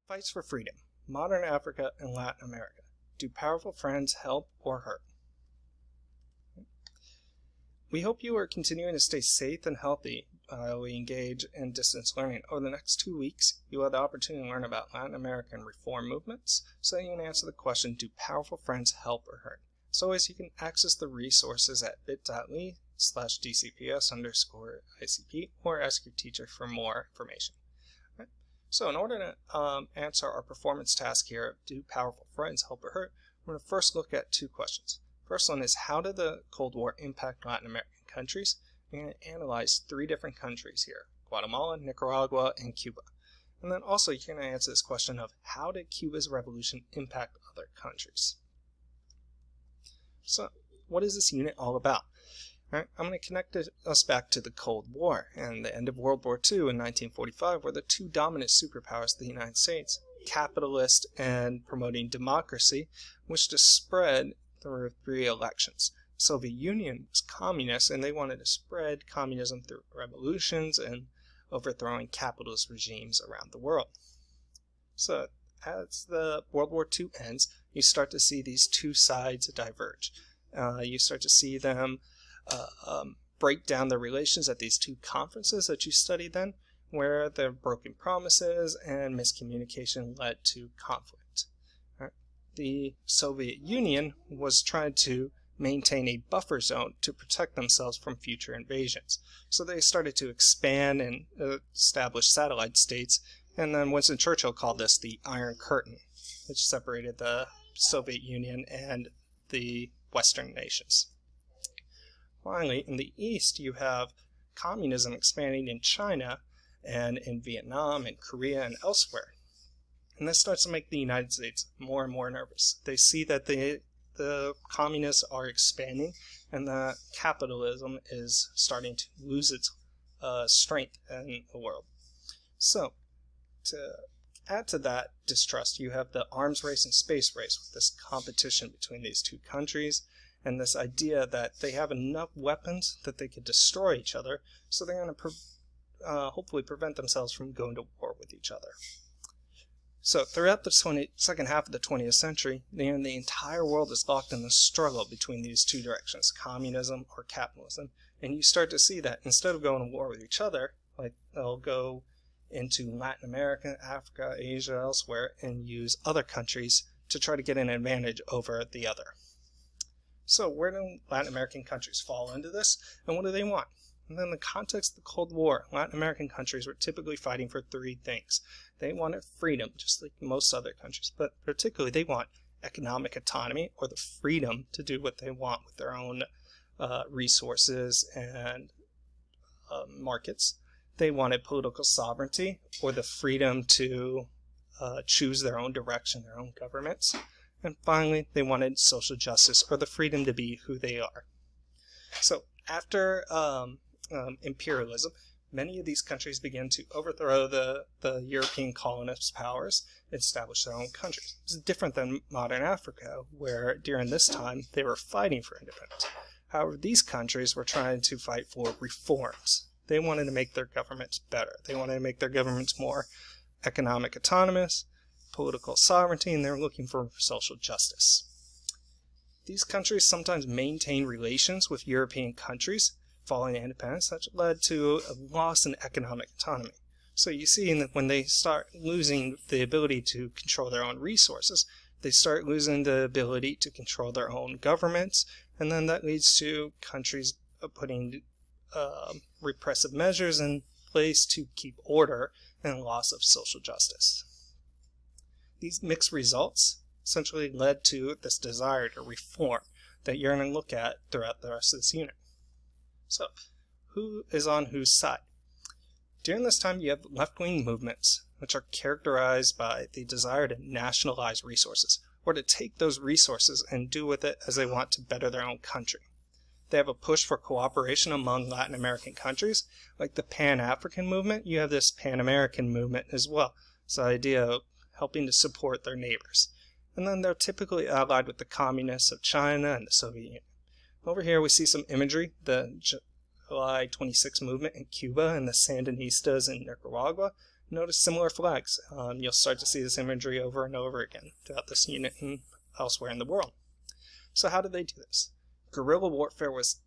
Fights for freedom, modern Africa and Latin America. Do powerful friends help or hurt? We hope you are continuing to stay safe and healthy while we engage in distance learning. Over the next 2 weeks, you will have the opportunity to learn about Latin American reform movements so you can answer the question, do powerful friends help or hurt? As always, you can access the resources at bit.ly/DCPS_ICP or ask your teacher for more information. Right. So in order to answer our performance task here, do powerful friends help or hurt, we're going to first look at 2 questions. First one is, how did the Cold War impact Latin American countries? We're going to analyze 3 different countries here, Guatemala, Nicaragua, and Cuba. And then also you're going to answer this question of, how did Cuba's revolution impact other countries? So what is this unit all about? All right, I'm going to connect us back to the Cold War and the end of World War II in 1945, where the 2 dominant superpowers of the United States, capitalist and promoting democracy, wished to spread through 3 elections. The Soviet Union was communist, and they wanted to spread communism through revolutions and overthrowing capitalist regimes around the world. So as the World War II ends, you start to see these 2 sides diverge. You start to see them break down the relations at these 2 conferences that you studied then, where the broken promises and miscommunication led to conflict. Right. The Soviet Union was trying to maintain a buffer zone to protect themselves from future invasions. So they started to expand and establish satellite states, and then Winston Churchill called this the Iron Curtain, which separated the Soviet Union and the Western nations. Finally, in the East, you have communism expanding in China and in Vietnam and Korea and elsewhere. And this starts to make the United States more and more nervous. They see that the communists are expanding and that capitalism is starting to lose its strength in the world. So, to add to that distrust, you have the arms race and space race, with this competition between these 2 countries, and this idea that they have enough weapons that they could destroy each other, so they're going to hopefully prevent themselves from going to war with each other. So throughout the second half of the 20th century, the entire world is locked in the struggle between these 2 directions, communism or capitalism, and you start to see that instead of going to war with each other, like they'll go into Latin America, Africa, Asia, elsewhere, and use other countries to try to get an advantage over the other. So where do Latin American countries fall into this, and what do they want? And then in the context of the Cold War, Latin American countries were typically fighting for 3 things. They wanted freedom, just like most other countries, but particularly they want economic autonomy, or the freedom to do what they want with their own resources and markets. They wanted political sovereignty, or the freedom to choose their own direction, their own governments. And finally, they wanted social justice, or the freedom to be who they are. So after imperialism, many of these countries began to overthrow the European colonist powers and establish their own countries. It's different than modern Africa, where during this time they were fighting for independence. However, these countries were trying to fight for reforms. They wanted to make their governments better. They wanted to make their governments more economic autonomous, political sovereignty, and they were looking for social justice. These countries sometimes maintained relations with European countries following independence, that led to a loss in economic autonomy. So you see that when they start losing the ability to control their own resources, they start losing the ability to control their own governments, and then that leads to countries putting repressive measures in place to keep order, and loss of social justice. These mixed results essentially led to this desire to reform that you're going to look at throughout the rest of this unit. So, who is on whose side? During this time, you have left-wing movements, which are characterized by the desire to nationalize resources, or to take those resources and do with it as they want to better their own country. They have a push for cooperation among Latin American countries. Like the Pan-African movement, you have this Pan-American movement as well. It's the idea of helping to support their neighbors. And then they're typically allied with the communists of China and the Soviet Union. Over here we see some imagery, the July 26 movement in Cuba and the Sandinistas in Nicaragua. Notice similar flags. You'll start to see this imagery over and over again throughout this unit and elsewhere in the world. So how did they do this? Guerrilla warfare was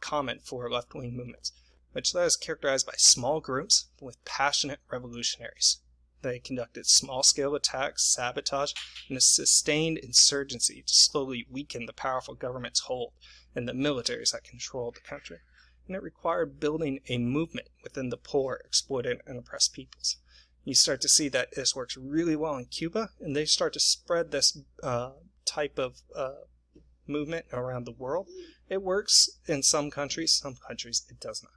common for left-wing movements, which was characterized by small groups with passionate revolutionaries. They conducted small-scale attacks, sabotage, and a sustained insurgency to slowly weaken the powerful government's hold and the militaries that controlled the country. And it required building a movement within the poor, exploited, and oppressed peoples. You start to see that this works really well in Cuba, and they start to spread this type of movement around the world. It works in some countries it does not.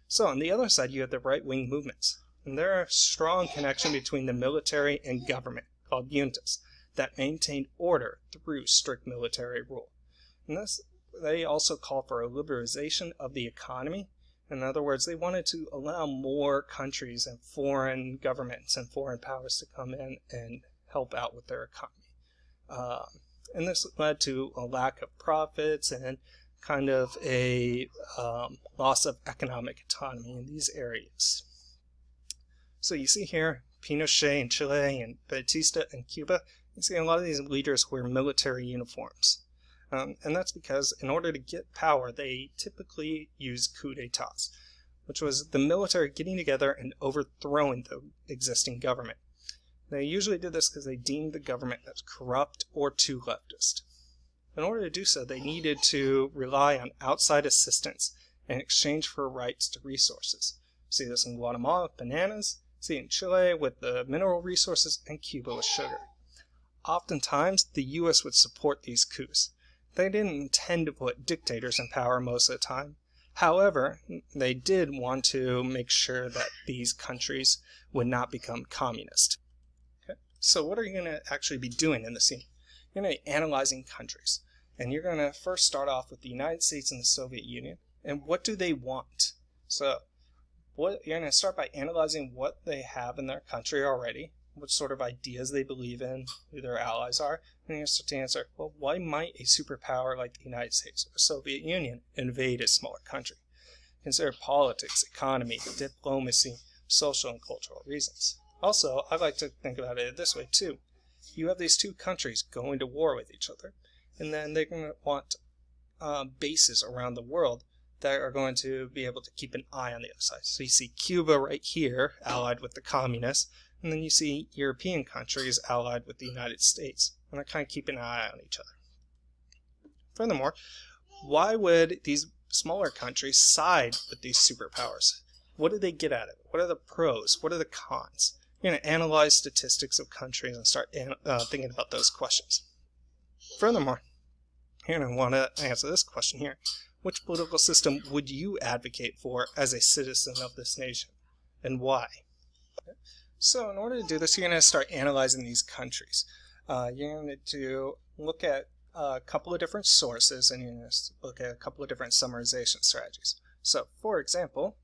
So on the other side, you have the right-wing movements. And there are a strong connection between the military and government, called juntas, that maintained order through strict military rule. And they also call for a liberalization of the economy. In other words, they wanted to allow more countries and foreign governments and foreign powers to come in and help out with their economy. And this led to a lack of profits and kind of a loss of economic autonomy in these areas. So you see here, Pinochet in Chile and Batista in Cuba, you see a lot of these leaders wear military uniforms. And that's because in order to get power, they typically use coups d'etats, which was the military getting together and overthrowing the existing government. They usually did this because they deemed the government as corrupt or too leftist. In order to do so, they needed to rely on outside assistance in exchange for rights to resources. See this in Guatemala with bananas, see in Chile with the mineral resources, and Cuba with sugar. Oftentimes, the U.S. would support these coups. They didn't intend to put dictators in power most of the time. However, they did want to make sure that these countries would not become communist. Okay. So what are you going to actually be doing in this scene? You're going to be analyzing countries. And you're going to first start off with the United States and the Soviet Union. And what do they want? So you're going to start by analyzing what they have in their country already, what sort of ideas they believe in, who their allies are, and you're going to start to answer, well, why might a superpower like the United States or the Soviet Union invade a smaller country? Consider politics, economy, diplomacy, social and cultural reasons. Also, I like to think about it this way too. You have these two countries going to war with each other, and then they're going to want bases around the world that are going to be able to keep an eye on the other side. So you see Cuba right here, allied with the communists, and then you see European countries allied with the United States, and they're kind of keeping an eye on each other. Furthermore, why would these smaller countries side with these superpowers? What do they get out of it? What are the pros? What are the cons? You're going to analyze statistics of countries and start thinking about those questions. Furthermore, you're going to want to answer this question here. Which political system would you advocate for as a citizen of this nation, and why? So in order to do this, you're going to start analyzing these countries. You're going to look at a couple of different sources, and you're going to look at a couple of different summarization strategies. So, for example,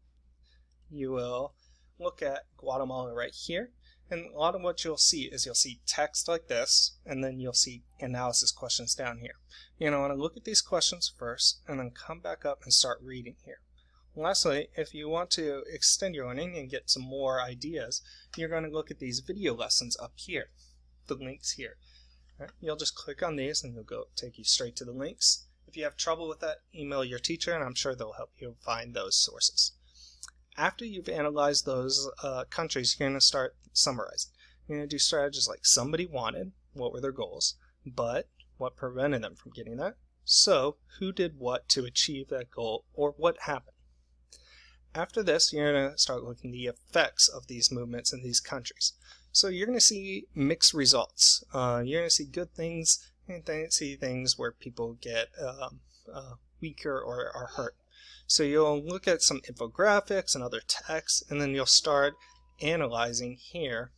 you will look at Guatemala right here, and a lot of what you'll see is you'll see text like this, and then you'll see analysis questions down here. You're going to want to look at these questions first, and then come back up and start reading here. Lastly, if you want to extend your learning and get some more ideas, you're going to look at these video lessons up here, the links here. Right? You'll just click on these and they'll take you straight to the links. If you have trouble with that, email your teacher and I'm sure they'll help you find those sources. After you've analyzed those countries, you're going to start summarizing. You're going to do strategies like somebody wanted, what were their goals, but what prevented them from getting that, so who did what to achieve that goal, or what happened. After this, you're going to start looking at the effects of these movements in these countries. So you're going to see mixed results. You're going to see good things, and then see things where people get weaker or are hurt. So you'll look at some infographics and other text, and then you'll start analyzing here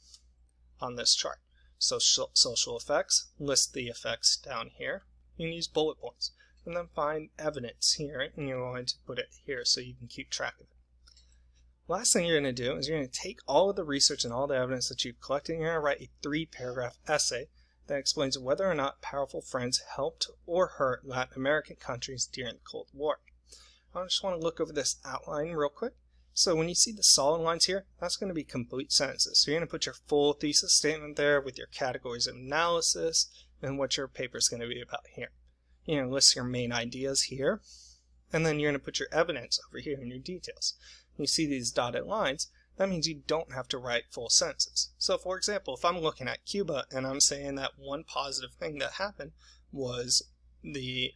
on this chart. So social effects, list the effects down here. You can use bullet points, and then find evidence here, and you're going to put it here so you can keep track of it. Last thing you're going to do is you're going to take all of the research and all the evidence that you've collected, and you're going to write a 3-paragraph essay that explains whether or not powerful friends helped or hurt Latin American countries during the Cold War. I just want to look over this outline real quick. So when you see the solid lines here, that's going to be complete sentences. So you're going to put your full thesis statement there with your categories of analysis and what your paper is going to be about here. You're going to list your main ideas here, and then you're going to put your evidence over here in your details. When you see these dotted lines, that means you don't have to write full sentences. So for example, if I'm looking at Cuba and I'm saying that one positive thing that happened was the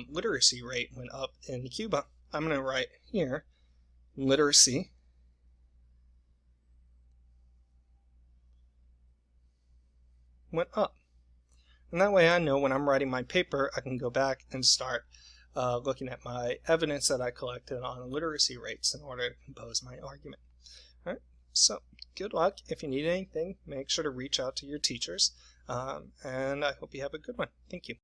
literacy rate went up in Cuba, I'm going to write here, literacy went up. And that way I know when I'm writing my paper, I can go back and start looking at my evidence that I collected on literacy rates in order to compose my argument. All right, so good luck. If you need anything, make sure to reach out to your teachers, and I hope you have a good one. Thank you.